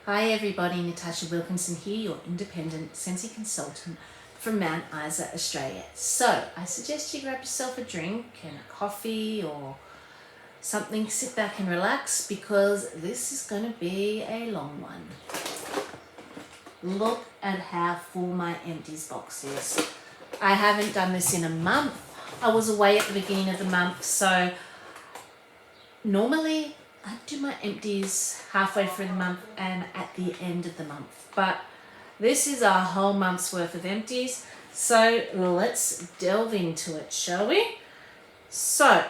Hi everybody, Natasha Wilkinson here, your independent Scentsy consultant from Mount Isa, Australia. So I suggest you grab yourself a drink and a coffee or something, sit back and relax because this is going to be a long one. Look at how full my empties box is. I haven't done this in a month. I was away at the beginning of the month, so normally I do my empties halfway through the month and at the end of the month, but this is a whole month's worth of empties, so let's delve into it, shall we? So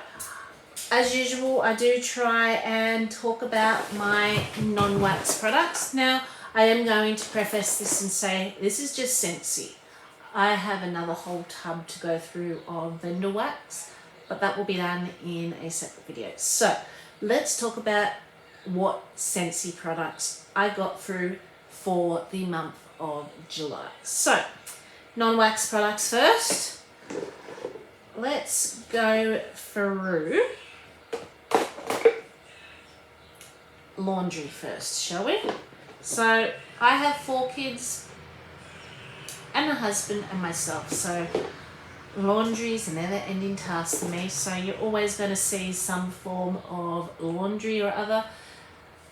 as usual, I do try and talk about my non-wax products. Now I am going to preface this and say this is just Scentsy. I have another whole tub to go through of vendor wax, but that will be done in a separate video. So let's talk about what Scentsy products I got through for the month of July. So, non-wax products first. Let's go through laundry first, shall we? So, I have 4 kids and a husband and myself, so laundry is a never-ending task for me, so you're always going to see some form of laundry or other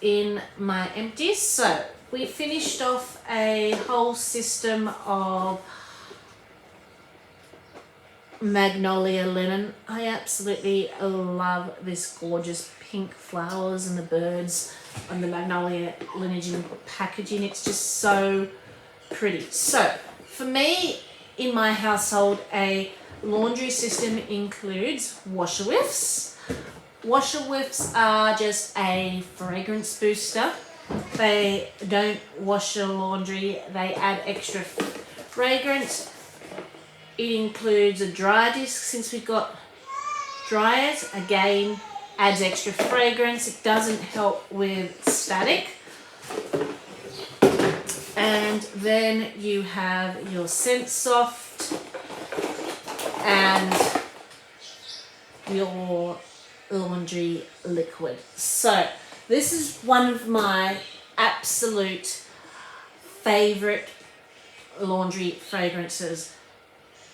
in my empties. So we finished off a whole system of Magnolia Lemon. I absolutely love this gorgeous pink flowers and the birds on the Magnolia Lemon packaging. It's just so pretty. So for me, in my household, a laundry system includes washer whiffs. Washer whiffs are just a fragrance booster. They don't wash your laundry, they add extra fragrance. It includes a dry disc, since we've got dryers, again adds extra fragrance. It doesn't help with static. And then you have your Scent Soft and your laundry liquid. So this is one of my absolute favorite laundry fragrances.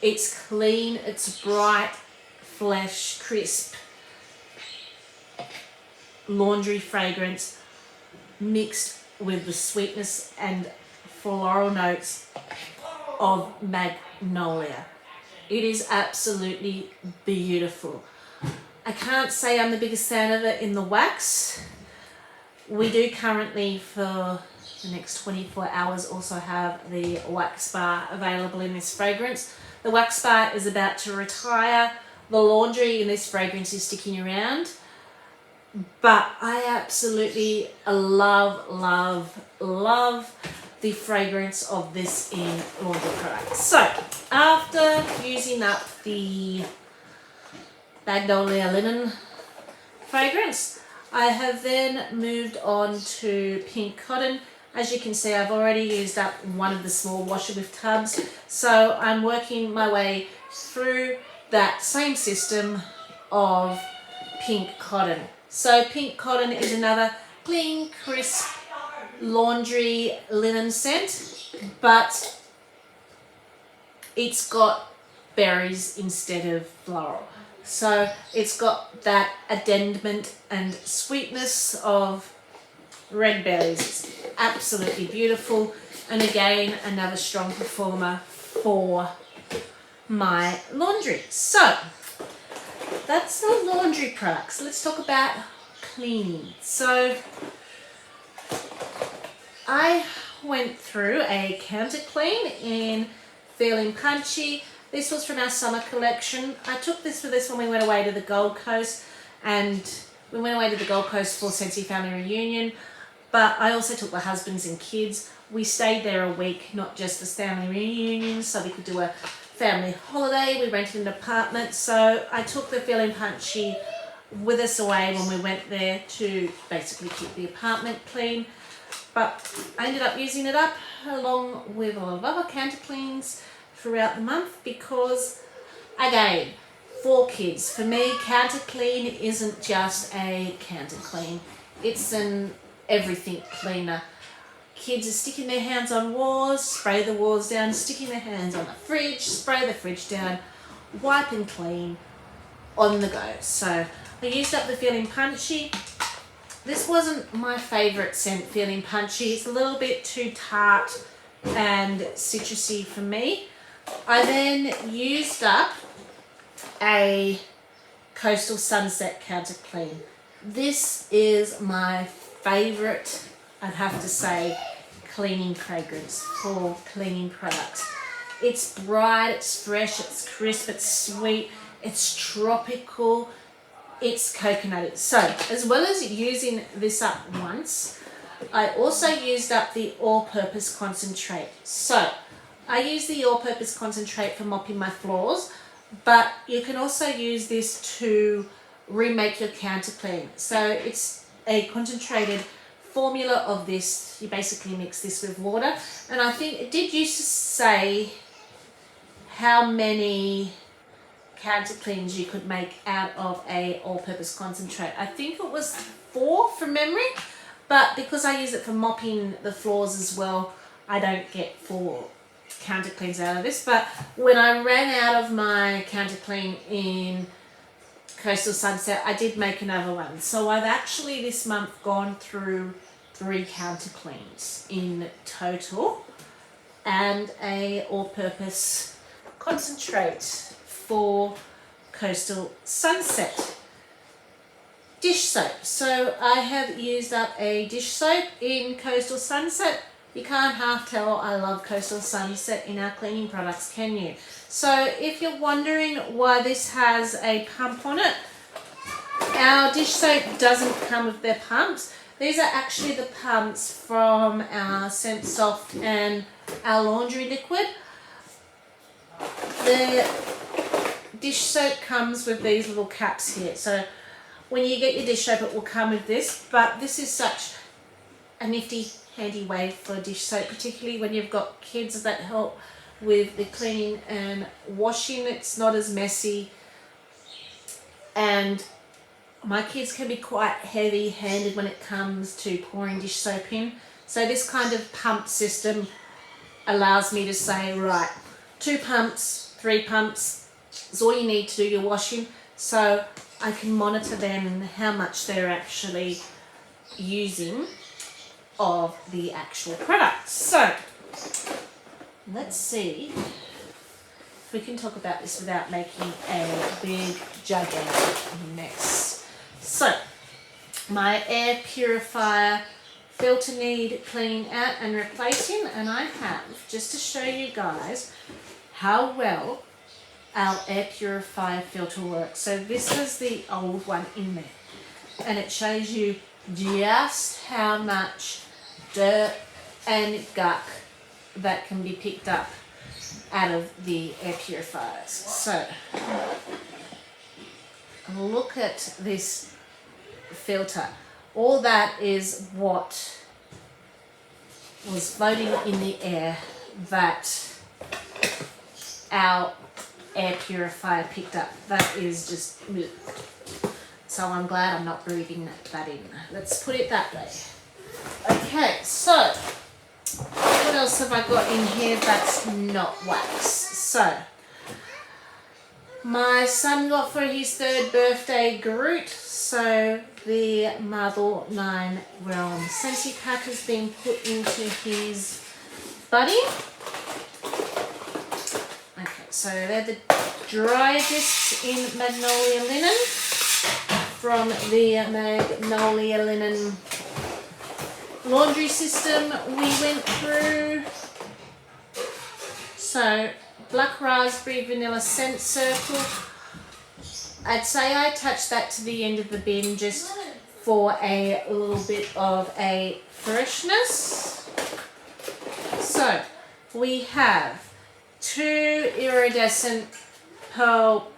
It's clean, it's bright, fresh, crisp laundry fragrance mixed with the sweetness and floral notes of Magnolia. It is absolutely beautiful. I can't say I'm the biggest fan of it in the wax. We do currently, for the next 24 hours, also have the wax bar available in this fragrance. The wax bar is about to retire. The laundry in this fragrance is sticking around. But I absolutely love, love, love the fragrance of this in laundry products. So after using up the Magnolia Lemon fragrance, I have then moved on to pink cotton. As you can see, I've already used up one of the small washer with tubs, so I'm working my way through that same system of pink cotton. So pink cotton is another clean, crisp laundry linen scent, but it's got berries instead of floral. So it's got that addendum and sweetness of red berries. It's absolutely beautiful, and again another strong performer for my laundry. So that's the laundry products. Let's talk about cleaning. So I went through a counter clean in Feeling Punchy. This was from our summer collection. I took this for this when we went away to the Gold Coast, and we went away to the Gold Coast for Scentsy Family Reunion, but I also took the husbands and kids. We stayed there a week, not just the family reunion, so we could do a family holiday. We rented an apartment, so I took the Feeling Punchy with us away when we went there to basically keep the apartment clean. But I ended up using it up along with a lot of other counter cleans throughout the month because, again, 4 kids. For me, counter clean isn't just a counter clean. It's an everything cleaner. kids are sticking their hands on walls, spray the walls down, sticking their hands on the fridge, spray the fridge down, wipe and clean, on the go. So I used up the Feeling Punchy. This wasn't my favourite scent, Feeling Punchy. It's a little bit too tart and citrusy for me. I then used up a Coastal Sunset Counter Clean. This is my favourite, I'd have to say, cleaning fragrance for cleaning products. It's bright, it's fresh, it's crisp, it's sweet, it's tropical, it's coconutty. So, as well as using this up once, I also used up the all-purpose concentrate. So, I use the all-purpose concentrate for mopping my floors, but you can also use this to remake your counter clean. So, it's a concentrated formula of this. You basically mix this with water, and I think it did used to say how many counter cleans you could make out of a all-purpose concentrate. I think it was 4 from memory, but because I use it for mopping the floors as well, I don't get 4 counter cleans out of this. But when I ran out of my counter clean in Coastal Sunset, I did make another one. So I've actually this month gone through 3 counter cleans in total, and a all-purpose concentrate for Coastal Sunset. Dish soap. So I have used up a dish soap in Coastal Sunset. You can't half tell I love Coastal Sunset in our cleaning products, can you? So if you're wondering why this has a pump on it, our dish soap doesn't come with their pumps. These are actually the pumps from our Scent Soft and our laundry liquid. The dish soap comes with these little caps here. So when you get your dish soap, it will come with this, but this is such a nifty, handy way for dish soap, particularly when you've got kids that help with the cleaning and washing. It's not as messy, and my kids can be quite heavy-handed when it comes to pouring dish soap in. So this kind of pump system allows me to say, right, 2 pumps, 3 pumps is all you need to do your washing. So I can monitor then how much they're actually using of the actual product. So let's see if we can talk about this without making a big gigantic mess. So my air purifier filter need cleaning out and replacing, and I have, just to show you guys how well our air purifier filter works. So this was the old one in there, and it shows you just how much dirt and gunk that can be picked up out of the air purifiers. So look at this filter. All that is what was floating in the air that our air purifier picked up. That is just, so I'm glad I'm not breathing that in. Let's put it that way. Okay, so what else have I got in here that's not wax? So my son got for his 3rd birthday Groot, so the Marble 9 Realm Scentsy pack has been put into his buddy. Okay, so they're the dry discs in Magnolia Linen from the Magnolia Linen laundry system we went through. So Black Raspberry Vanilla Scent Circle. I'd say I attached that to the end of the bin just for a little bit of a freshness. So we have 2 Iridescent Pearl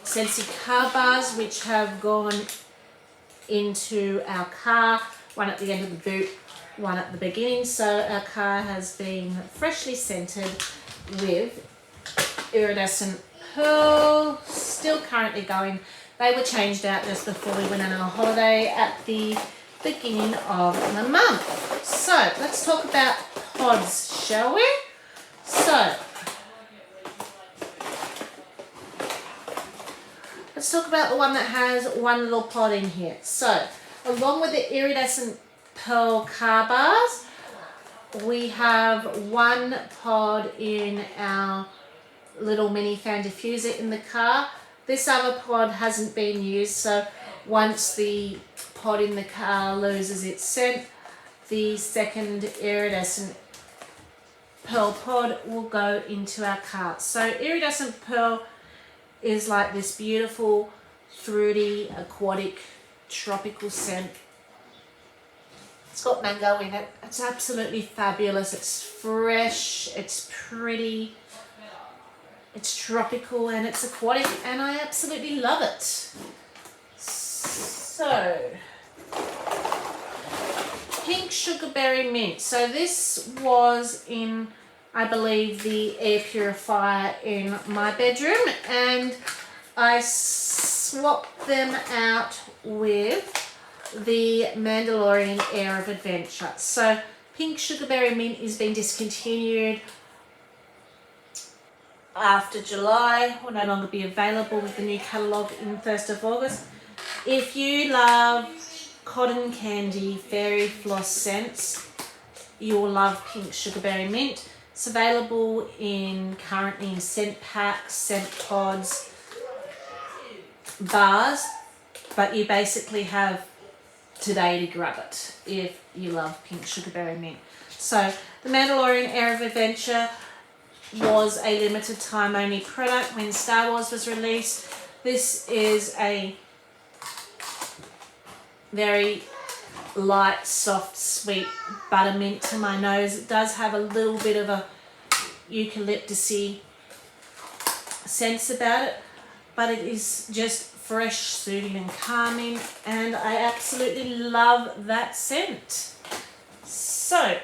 Scentsy car bars, which have gone into our car. One at the end of the boot, one at the beginning. So our car has been freshly scented with Iridescent Pearl, still currently going. They were changed out just before we went on our holiday at the beginning of the month. So let's talk about pods, shall we? So let's talk about the one that has one little pod in here. So along with the Iridescent Pearl car bars, we have one pod in our little mini fan diffuser in the car. This other pod hasn't been used, so once the pod in the car loses its scent, the second Iridescent Pearl pod will go into our car. So Iridescent Pearl is like this beautiful, fruity, aquatic, tropical scent. It's got mango in it. It's absolutely fabulous. It's fresh, it's pretty, it's tropical, and it's aquatic, and I absolutely love it. So, Pink Sugarberry Mint. So this was in, I believe, the air purifier in my bedroom, and I swapped them out with the Mandalorian Air of Adventure. So Pink Sugarberry Mint is being discontinued after July, will no longer be available with the new catalogue in 1st of August. If you love cotton candy fairy floss scents, you will love Pink Sugarberry Mint. It's available currently in scent packs, scent pods, bars, but you basically have today to grab it if you love Pink Sugarberry Mint. So the Mandalorian Air of Adventure was a limited time only product when Star Wars was released. This is a very light, soft, sweet buttermint to my nose. It does have a little bit of a eucalyptusy sense about it, but it is just fresh, soothing and calming, and I absolutely love that scent. So,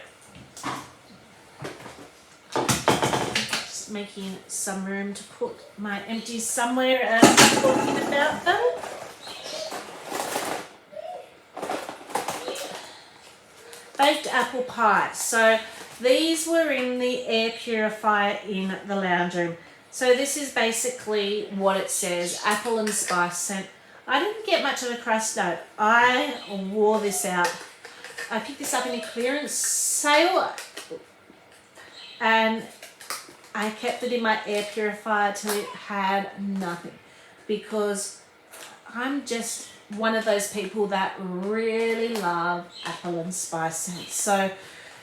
just making some room to put my empties somewhere as I'm talking about them. Baked apple pie. So these were in the air purifier in the lounge room. So this is basically what it says, apple and spice scent. I didn't get much of a crust note. I wore this out. I picked this up in a clearance sale and I kept it in my air purifier till it had nothing, because I'm just one of those people that really love apple and spice scents. So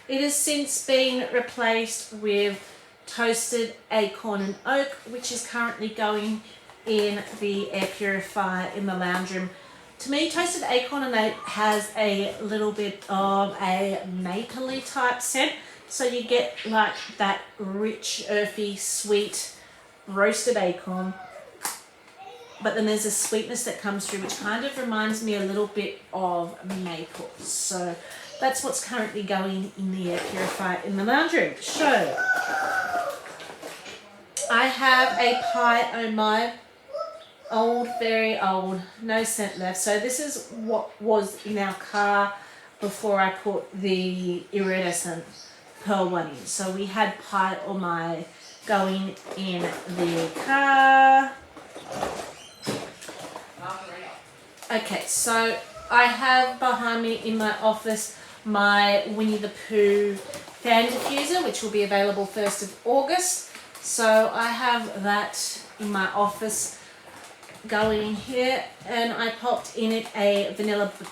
it has since been replaced with Toasted Acorn and Oak, which is currently going in the air purifier in the lounge room. To me, Toasted Acorn and Oak has a little bit of a mapley type scent. So you get like that rich, earthy, sweet roasted acorn. But then there's a sweetness that comes through, which kind of reminds me a little bit of maple. So that's what's currently going in the air purifier in the lounge room. So I have a Pie Oh My, old, very old, no scent left. So this is what was in our car before I put the Iridescent Pearl one in. So we had Pie Oh My going in the car. Okay, so I have behind me in my office my Winnie the Pooh fan diffuser, which will be available 1st of August. So I have that in my office going in here, and I popped in it a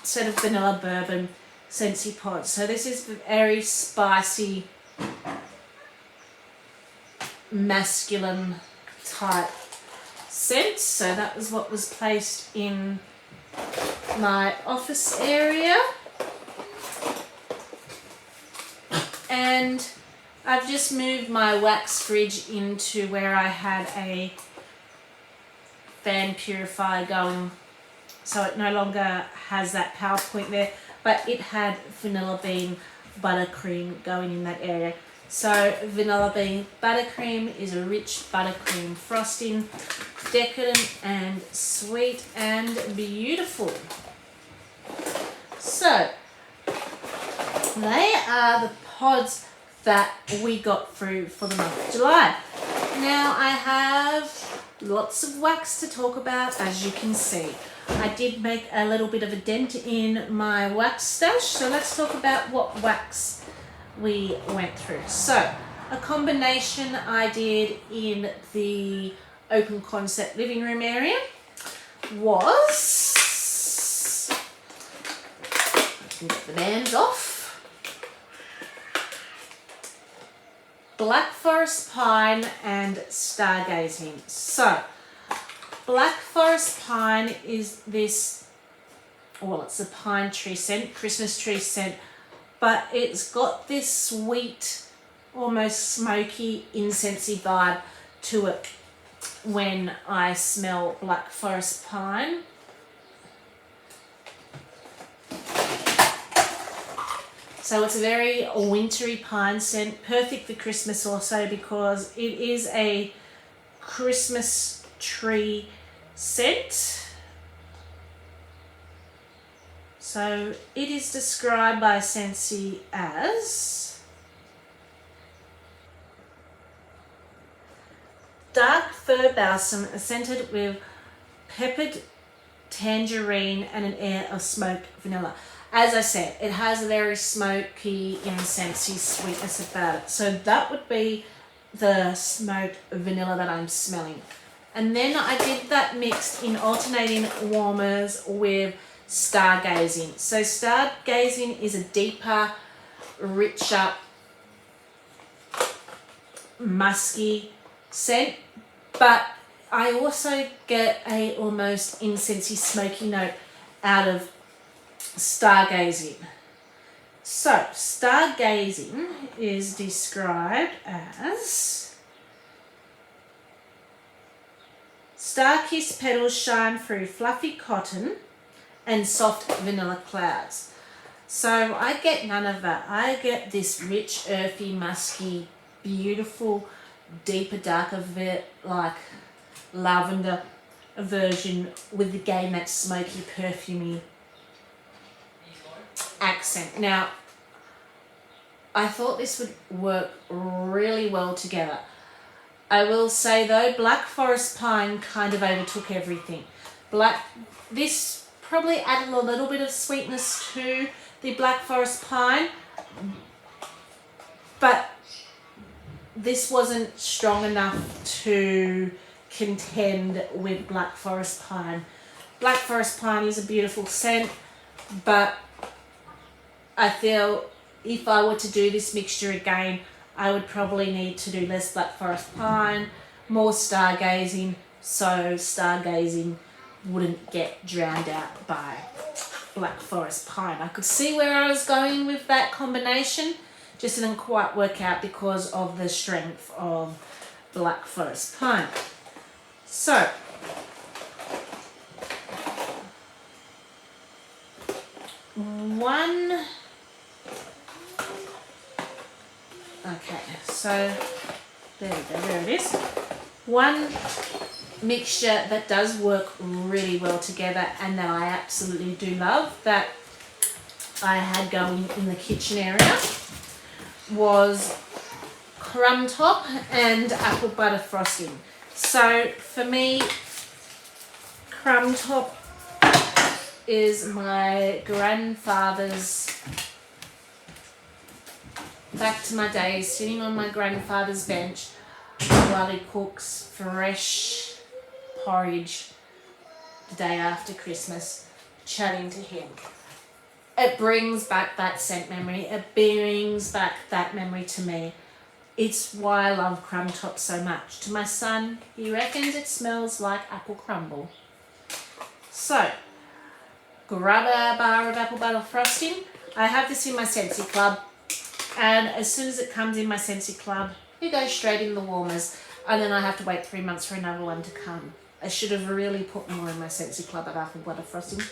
set of vanilla bourbon Scentsy pods. So this is very spicy, masculine type scent. So that was what was placed in my office area, and I've just moved my wax fridge into where I had a fan purifier going, so it no longer has that PowerPoint there, but it had vanilla bean buttercream going in that area. So vanilla bean buttercream is a rich buttercream frosting, decadent and sweet and beautiful. So They are the pods that we got through for the month of July. Now I have lots of wax to talk about, as you can see. I did make a little bit of a dent in my wax stash, so let's talk about what wax we went through. So a combination I did in the open concept living room area was, I can get the bands off, Black Forest Pine and Stargazing. So Black Forest Pine is this, well, it's a pine tree scent, Christmas tree scent, but it's got this sweet, almost smoky, incensey vibe to it when I smell Black Forest Pine. So it's a very wintry pine scent, perfect for Christmas also because it is a Christmas tree scent. So it is described by Scentsy as dark fir balsam scented with peppered tangerine and an air of smoked vanilla. As I said, it has a very smoky, incensey sweetness about it. So that would be the smoked vanilla that I'm smelling. And then I did that mixed in alternating warmers with Stargazing. So Stargazing is a deeper, richer, musky scent, but I also get a almost incensey smoky note out of Stargazing. So Stargazing is described as star-kissed petals shine through fluffy cotton and soft vanilla clouds. So I get none of that. I get this rich, earthy, musky, beautiful, deeper, darker, like lavender version with again that smoky, perfumey accent. Now, I thought this would work really well together. I will say though, Black Forest Pine kind of overtook everything. This probably added a little bit of sweetness to the Black Forest Pine, but this wasn't strong enough to contend with Black Forest Pine. Black Forest Pine is a beautiful scent, but I feel if I were to do this mixture again, I would probably need to do less Black Forest Pine, more Stargazing, so Stargazing wouldn't get drowned out by Black Forest Pine. I could see where I was going with that combination, just didn't quite work out because of the strength of Black Forest Pine. So, okay, so there we go, there it is. One mixture that does work really well together and that I absolutely do love, that I had going in the kitchen area, was crumb top and apple butter frosting. So for me, crumb top is my grandfather's, back to my days, sitting on my grandfather's bench while he cooks fresh porridge the day after Christmas, chatting to him. It brings back that scent memory. It brings back that memory to me. It's why I love crumb top so much. To my son, he reckons it smells like apple crumble. So, grab a bar of apple butter frosting. I have this in my Scentsy Club, and as soon as it comes in my Scentsy Club, it goes straight in the warmers, and then I have to wait 3 months for another one to come. I should have really put more in my Scentsy Club of apple butter frosting,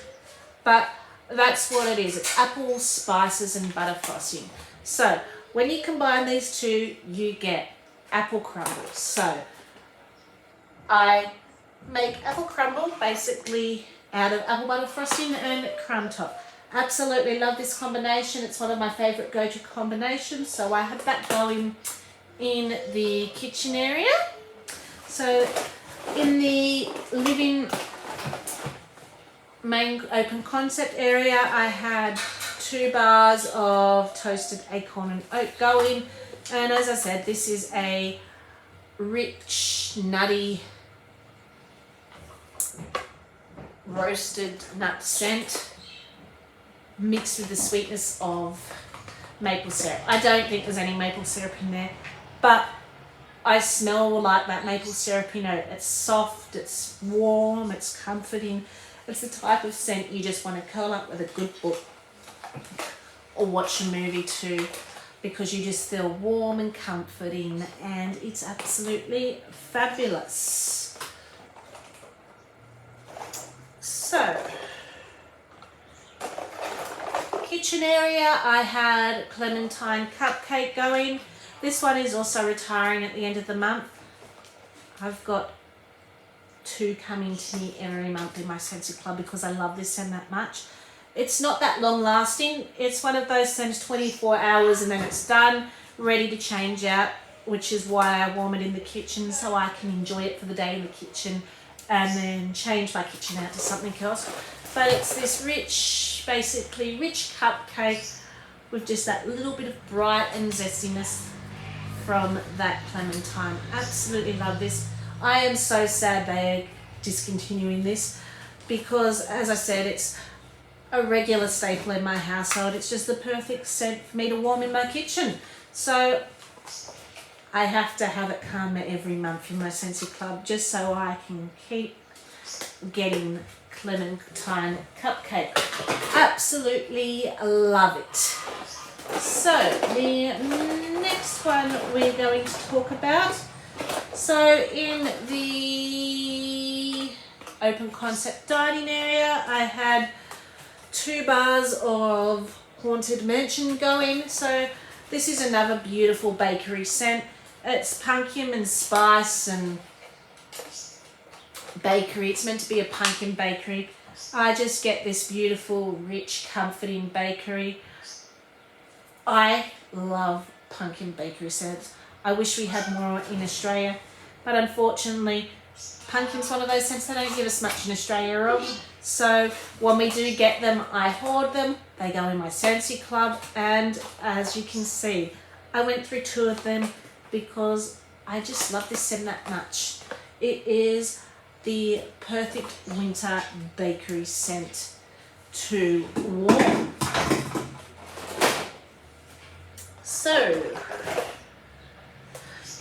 but that's what it is. It's apple, spices, and butter frosting. So when you combine these two, you get apple crumble. So I make apple crumble basically out of apple butter frosting and crumb top. Absolutely love this combination. It's one of my favourite go-to combinations. So I have that going in the kitchen area. So in the living main open concept area, I had 2 bars of toasted acorn and oat going. And as I said, this is a rich, nutty, roasted nut scent mixed with the sweetness of maple syrup. I don't think there's any maple syrup in there, but I smell like that maple syrupy note. It's soft, it's warm, it's comforting. It's the type of scent you just want to curl up with a good book or watch a movie to, because you just feel warm and comforting, and it's absolutely fabulous. So, kitchen area, I had Clementine Cupcake going. This one is also retiring at the end of the month. I've got 2 coming to me every month in my Scentsy Club because I love this scent that much. It's not that long lasting. It's one of those scents, 24 hours and then it's done, ready to change out, which is why I warm it in the kitchen so I can enjoy it for the day in the kitchen and then change my kitchen out to something else. But it's this rich, basically rich cupcake with just that little bit of bright and zestiness from that clementine. Absolutely love this. I am so sad they're discontinuing this because, as I said, it's a regular staple in my household. It's just the perfect scent for me to warm in my kitchen. So I have to have it come every month in my Scentsy Club just so I can keep getting Clementine Cupcake. Absolutely love it. So the next one we're going to talk about. So in the open concept dining area, I had 2 bars of Haunted Mansion going. So this is another beautiful bakery scent. It's Pankyum and Spice and bakery. It's meant to be a pumpkin bakery. I just get this beautiful, rich, comforting bakery. I love pumpkin bakery scents. I wish we had more in Australia, but unfortunately, pumpkin's one of those scents they don't give us much in Australia of. So when we do get them, I hoard them. They go in my Scentsy Club, and as you can see, I went through 2 of them because I just love this scent that much. It is the perfect winter bakery scent to warm. So,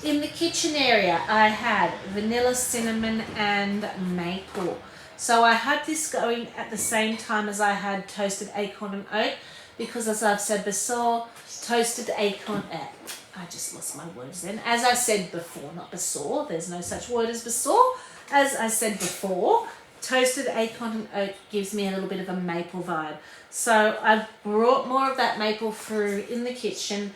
in the kitchen area, I had vanilla, cinnamon, and maple. So I had this going at the same time as I had toasted acorn and oat, because as I've said before, toasted acorn, I just lost my words then. As I said before, not before, there's no such word as before. As I said before, toasted acorn and oat gives me a little bit of a maple vibe. So I brought more of that maple through in the kitchen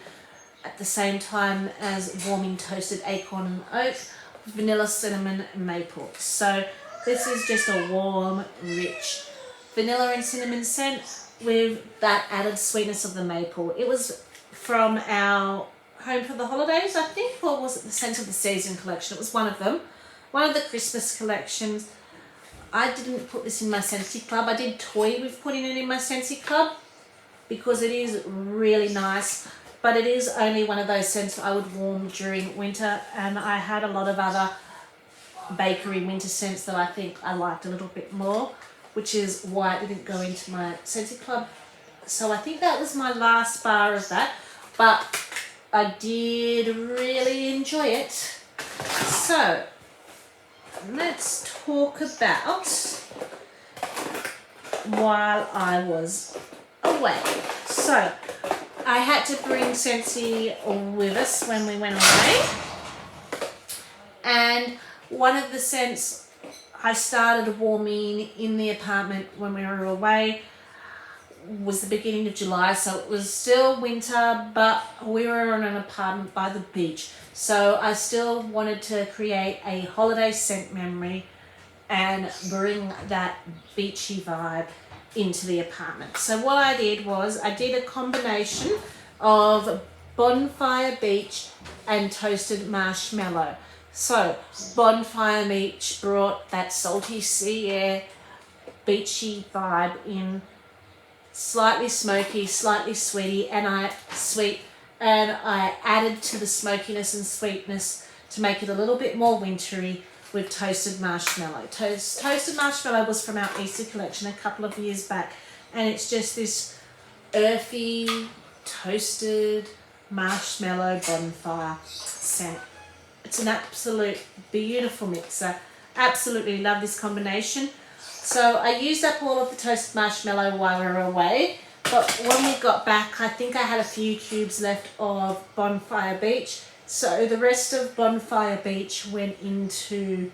at the same time as warming toasted acorn and oat, vanilla, cinnamon, and maple. So this is just a warm, rich vanilla and cinnamon scent with that added sweetness of the maple. It was from our Home for the Holidays, I think, or was it the Scent of the Season collection? It was one of them. One of the Christmas collections. I didn't put this in my Scentsy Club. I did toy with putting it in my Scentsy Club because it is really nice, but it is only one of those scents I would warm during winter, and I had a lot of other bakery winter scents that I think I liked a little bit more, which is why it didn't go into my Scentsy Club. So I think that was my last bar of that, but I did really enjoy it. So let's talk about while I was away. So I had to bring Scentsy with us when we went away, and one of the scents I started warming in the apartment when we were away was the beginning of July, so it was still winter, but we were in an apartment by the beach, so I still wanted to create a holiday scent memory and bring that beachy vibe into the apartment. So what I did was I did a combination of Bonfire Beach and Toasted Marshmallow. So Bonfire Beach brought that salty sea air, beachy vibe in, slightly smoky, slightly sweet, and I added to the smokiness and sweetness to make it a little bit more wintry with Toasted Marshmallow. Toasted Marshmallow was from our Easter collection a couple of years back, and it's just this earthy, toasted marshmallow bonfire scent. It's an absolute beautiful mixer. Absolutely love this combination. So I used up all of the toasted marshmallow while we were away, but when we got back, I think I had a few cubes left of Bonfire Beach. So the rest of Bonfire Beach went into,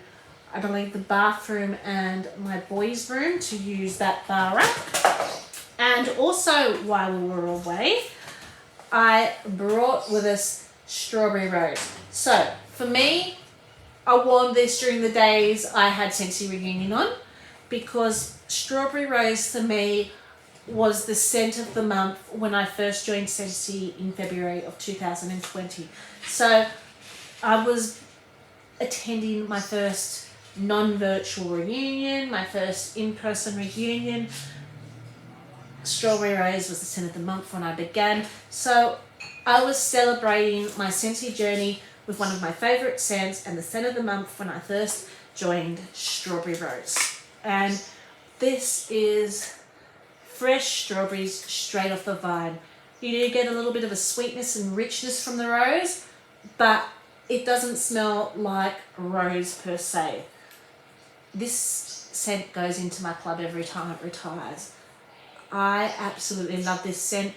I believe, the bathroom and my boys' room to use that bar up. And also, while we were away, I brought with us Strawberry Rose. So for me, I wore this during the days I had Scentsy Reunion on, because Strawberry Rose for me was the scent of the month when I first joined Scentsy in February of 2020. So I was attending my first non-virtual reunion, my first in-person reunion. Strawberry Rose was the scent of the month when I began. So I was celebrating my Scentsy journey with one of my favourite scents and the scent of the month when I first joined Strawberry Rose. And this is fresh strawberries straight off the vine. You do get a little bit of a sweetness and richness from the rose, but it doesn't smell like rose per se. This scent goes into my club every time it retires. I absolutely love this scent.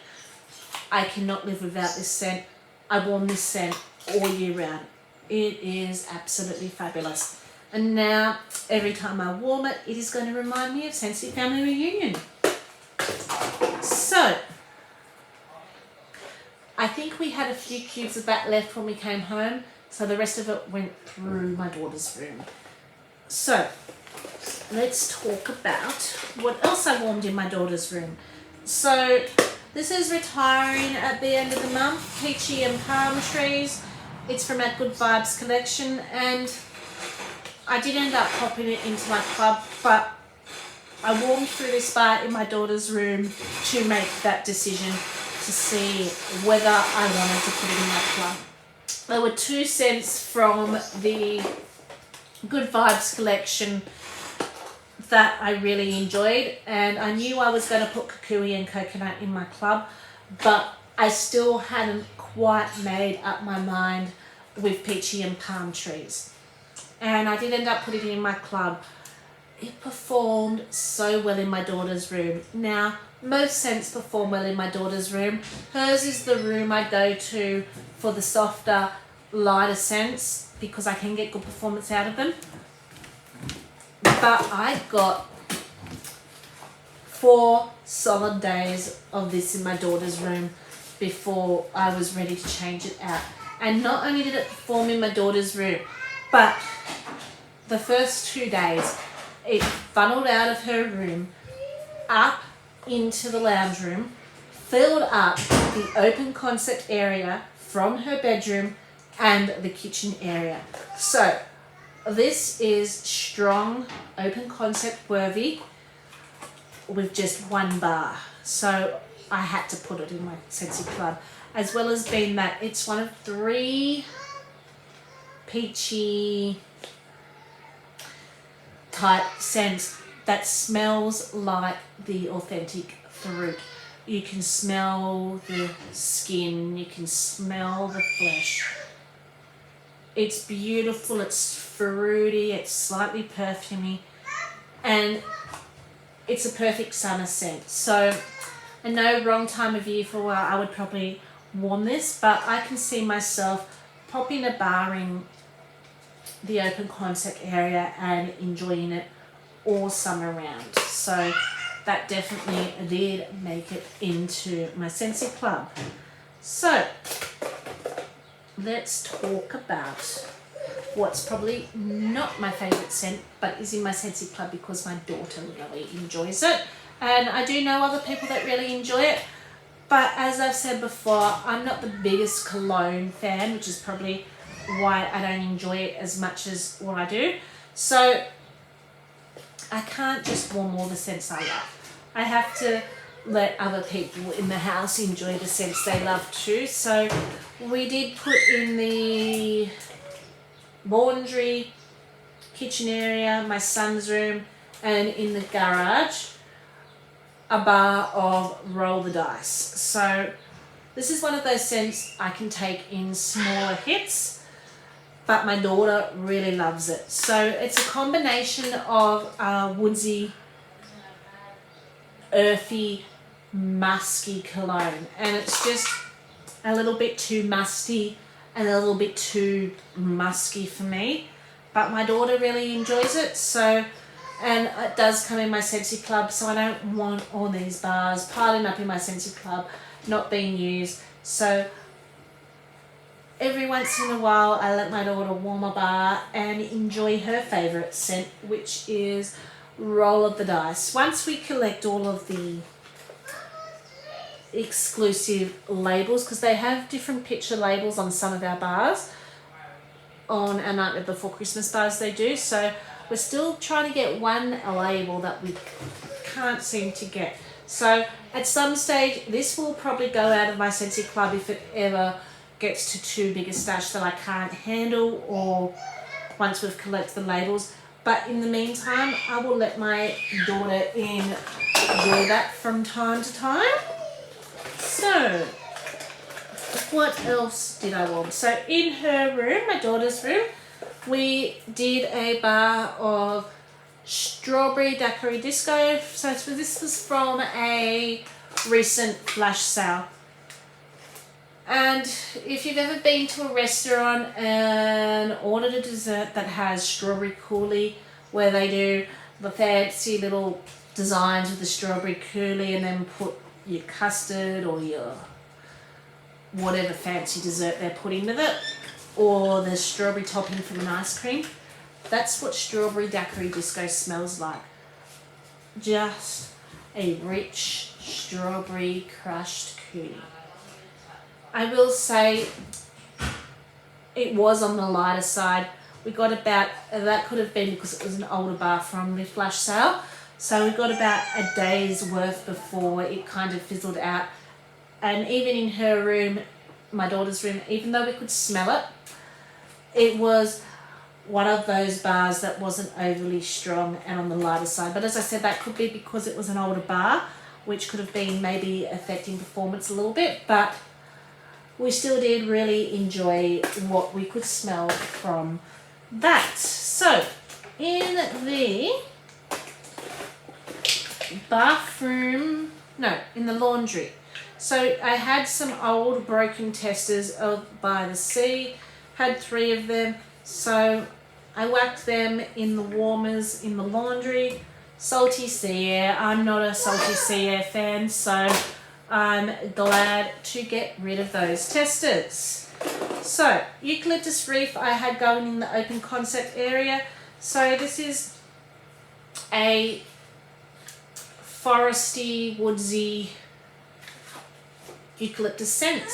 I cannot live without this scent. I warm this scent all year round. It is absolutely fabulous. And now, every time I warm it, it is going to remind me of Scentsy Family Reunion. So, I think we had a few cubes of that left when we came home, so the rest of it went through my daughter's room. So, let's talk about what else I warmed in my daughter's room. So, this is retiring at the end of the month, Peachy and Palm Trees. It's from our Good Vibes collection, and I did end up popping it into my club, but I warmed through this bar in my daughter's room to make that decision to see whether I wanted to put it in my club. There were two scents from the Good Vibes collection that I really enjoyed, and I knew I was going to put Kukui and Coconut in my club, but I still hadn't quite made up my mind with Peachy and Palm Trees. And I did end up putting it in my club. It performed so well in my daughter's room. Now, most scents perform well in my daughter's room. Hers is the room I go to for the softer, lighter scents because I can get good performance out of them. But I got 4 solid days of this in my daughter's room before I was ready to change it out. And not only did it perform in my daughter's room, but the first 2 days, it funneled out of her room, up into the lounge room, filled up the open concept area from her bedroom and the kitchen area. So this is strong open concept worthy with just 1 bar. So I had to put it in my Scentsy club, as well as being that it's one of 3 peachy type scents that smells like the authentic fruit. You can smell the skin, you can smell the flesh. It's beautiful, it's fruity, it's slightly perfumey, and it's a perfect summer scent. So I know wrong time of year for a while I would probably warm this, but I can see myself popping a bar in the open concept area and enjoying it all summer round. So that definitely did make it into my Scentsy club. So let's talk about what's probably not my favourite scent, but is in my Scentsy club because my daughter really enjoys it, And I do know other people that really enjoy it. But as I've said before, I'm not the biggest cologne fan, which is probably why I don't enjoy it as much as what I do. So I can't just warm all the scents I love. I have to let other people in the house enjoy the scents they love too. So we did put in the laundry, kitchen area, my son's room, and in the garage a bar of Roll the Dice. So this is one of those scents I can take in smaller hits, but my daughter really loves it. So it's a combination of woodsy, earthy, musky cologne, and it's just a little bit too musty and a little bit too musky for me, but my daughter really enjoys it. So, and it does come in my Scentsy club, so I don't want all these bars piling up in my Scentsy club not being used. So every once in a while I let my daughter warm a bar and enjoy her favourite scent, which is Roll of the Dice. Once we collect all of the exclusive labels, because they have different picture labels on some of our bars, on our Nightmare Before Christmas bars they do, so we're still trying to get one label that we can't seem to get. So at some stage this will probably go out of my Scentsy club if it ever gets to too big a stash that I can't handle, or once we've collected the labels. But in the meantime I will let my daughter enjoy that from time to time. So what else did I want? So in her room, my daughter's room, we did a bar of Strawberry Daiquiri Disco. So this was from a recent flash sale. And if you've ever been to a restaurant and ordered a dessert that has strawberry coulis, where they do the fancy little designs with the strawberry coulis and then put your custard or your whatever fancy dessert they're putting with it, or the strawberry topping from an ice cream, that's what Strawberry Daiquiri Disco smells like. Just a rich strawberry crushed coulis. I will say it was on the lighter side. We got about, that could have been because it was an older bar from the flash sale, so we got about a day's worth before it kind of fizzled out. And even in her room, my daughter's room, even though we could smell it, it was one of those bars that wasn't overly strong and on the lighter side. But as I said, that could be because it was an older bar, which could have been maybe affecting performance a little bit, but we still did really enjoy what we could smell from that. So in the bathroom, no, in the laundry. So I had some old broken testers of By the Sea, had 3 of them. So I whacked them in the warmers in the laundry. Salty sea air. I'm not a salty sea air fan, so I'm glad to get rid of those testers. So eucalyptus reef I had going in the open concept area. So this is a foresty, woodsy eucalyptus scent.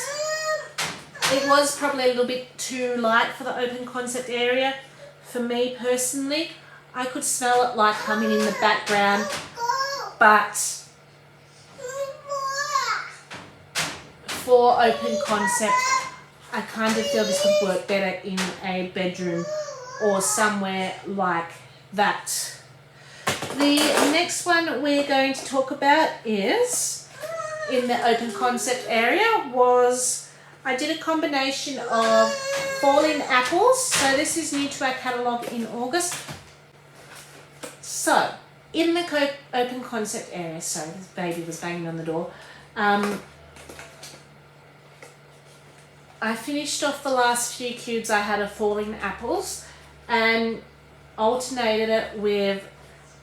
It was probably a little bit too light for the open concept area. For me personally, I could smell it like humming in the background, but for open concept, I kind of feel this would work better in a bedroom or somewhere like that. The next one we're going to talk about is, in the open concept area, was I did a combination of falling apples. So this is new to our catalogue in August. So in the open concept area, sorry, this baby was banging on the door. I finished off the last few cubes I had of falling apples and alternated it with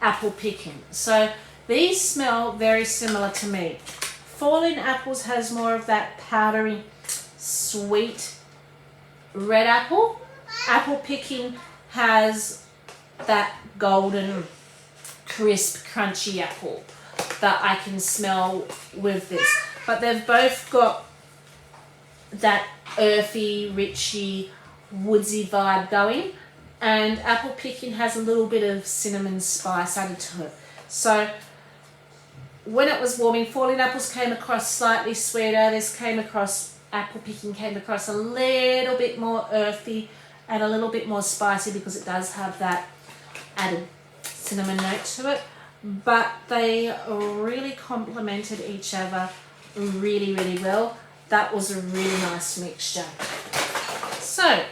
apple picking. So these smell very similar to me. Falling apples has more of that powdery, sweet red apple. Apple picking has that golden, crisp, crunchy apple. that I can smell with this. But they've both got that earthy, richy, woodsy vibe going. And apple picking has a little bit of cinnamon spice added to it. So when it was warming, falling apples came across slightly sweeter. This came across, apple picking came across a little bit more earthy and a little bit more spicy because it does have that added cinnamon note to it. But they really complemented each other really, really well. That was a really nice mixture. So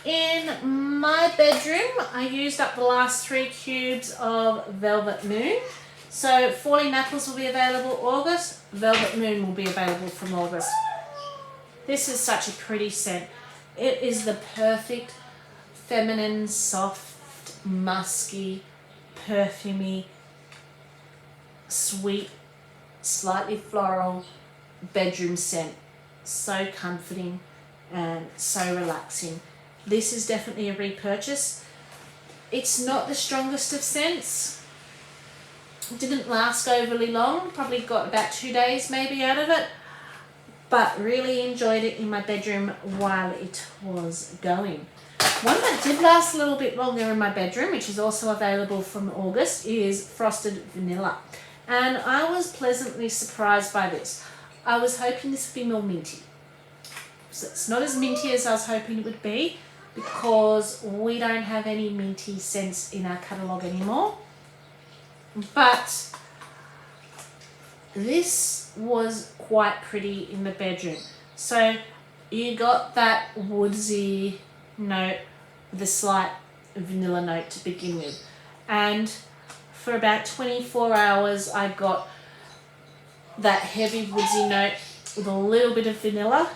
in my bedroom, I used up the last 3 cubes of Velvet Moon. So Falling Apples will be available August. Velvet Moon will be available from August. This is such a pretty scent. It is the perfect feminine, soft, musky, perfumey, sweet, slightly floral bedroom scent. So comforting and so relaxing. This is definitely a repurchase. It's not the strongest of scents. It didn't last overly long. Probably got about 2 days maybe out of it. But really enjoyed it in my bedroom while it was going. One that did last a little bit longer in my bedroom, which is also available from August, is Frosted Vanilla. And I was pleasantly surprised by this. I was hoping this would be more minty. So it's not as minty as I was hoping it would be because we don't have any minty scents in our catalogue anymore. But this was quite pretty in the bedroom. So you got that woodsy note, the slight vanilla note to begin with. And for about 24 hours, I got that heavy woodsy note with a little bit of vanilla.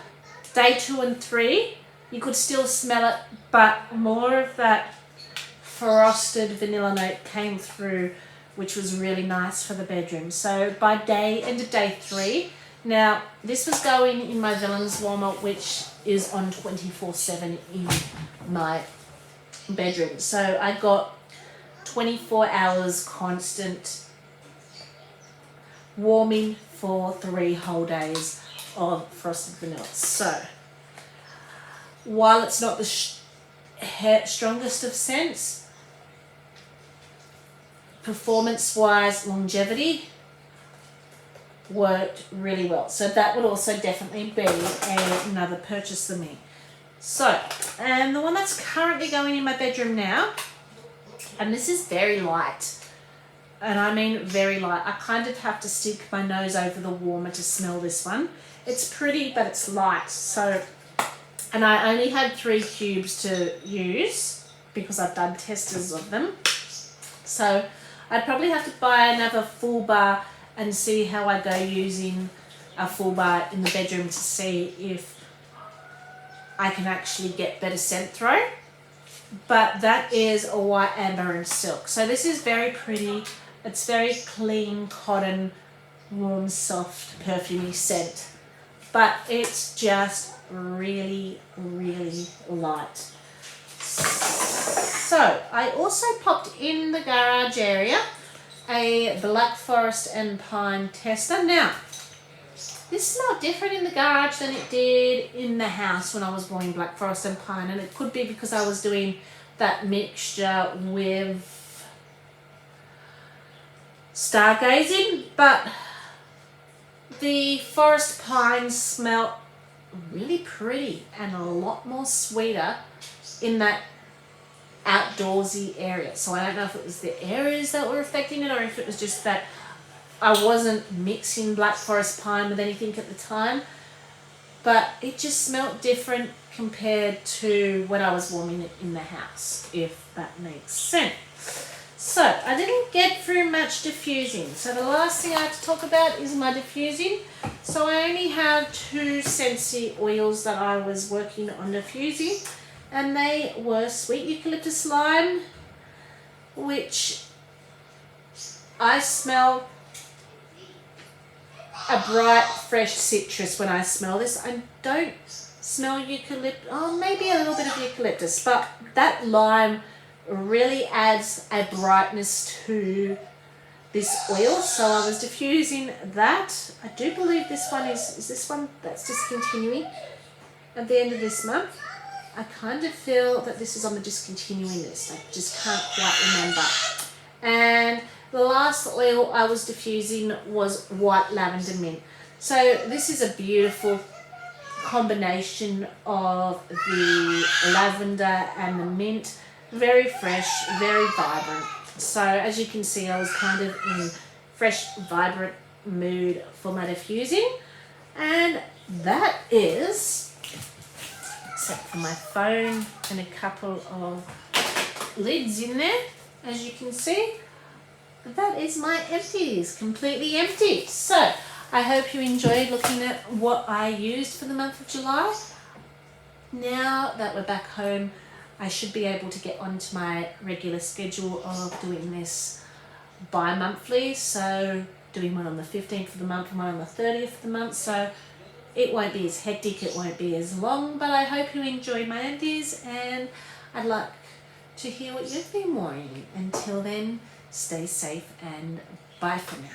Day 2 and 3, you could still smell it, but more of that frosted vanilla note came through, which was really nice for the bedroom. So by end of day 3, now this was going in my Villains warmer, which is on 24/7 in my bedroom. So I got 24 hours constant warming for 3 whole days of frosted vanilla. So while it's not the strongest of scents, performance-wise, longevity worked really well. So that would also definitely be another purchase for me. So, and the one that's currently going in my bedroom now, and this is very light, and I mean very light. I kind of have to stick my nose over the warmer to smell this one. It's pretty, but it's light. So, and I only had 3 cubes to use because I've done testers of them. So I'd probably have to buy another full bar and see how I go using a full bar in the bedroom to see if I can actually get better scent throw. But that is a white, amber and silk. So this is very pretty. It's very clean cotton, warm, soft, perfumey scent. But it's just really, really light. So I also popped in the garage area a Black Forest and Pine tester. Now, this smelled different in the garage than it did in the house when I was blowing Black Forest and Pine, and it could be because I was doing that mixture with stargazing, but the forest pines smell really pretty and a lot more sweeter in that outdoorsy area. So I don't know if it was the areas that were affecting it or if it was just that I wasn't mixing Black Forest Pine with anything at the time, but it just smelled different compared to when I was warming it in the house, if that makes sense. So I didn't get through much diffusing. So the last thing I have to talk about is my diffusing. So I only have 2 Scentsy oils that I was working on diffusing, and they were Sweet Eucalyptus Lime, which I smell a bright, fresh citrus when I smell this. I don't smell eucalyptus, oh, maybe a little bit of eucalyptus, but that lime really adds a brightness to this oil, so I was diffusing that. I do believe this one is this one that's discontinuing at the end of this month. I kind of feel that this is on the discontinuing list. I just can't quite remember. And the last oil I was diffusing was white lavender mint. So this is a beautiful combination of the lavender and the mint. Very fresh, very vibrant. So as you can see, I was kind of in fresh, vibrant mood for my diffusing. And that is, except for my phone and a couple of lids in there, as you can see, that is my empties, completely empty. So I hope you enjoyed looking at what I used for the month of July. Now that we're back home, I should be able to get onto my regular schedule of doing this bi-monthly. So doing one on the 15th of the month and one on the 30th of the month. So it won't be as hectic, it won't be as long, but I hope you enjoy my empties, and I'd like to hear what you've been wearing. Until then, stay safe and bye for now.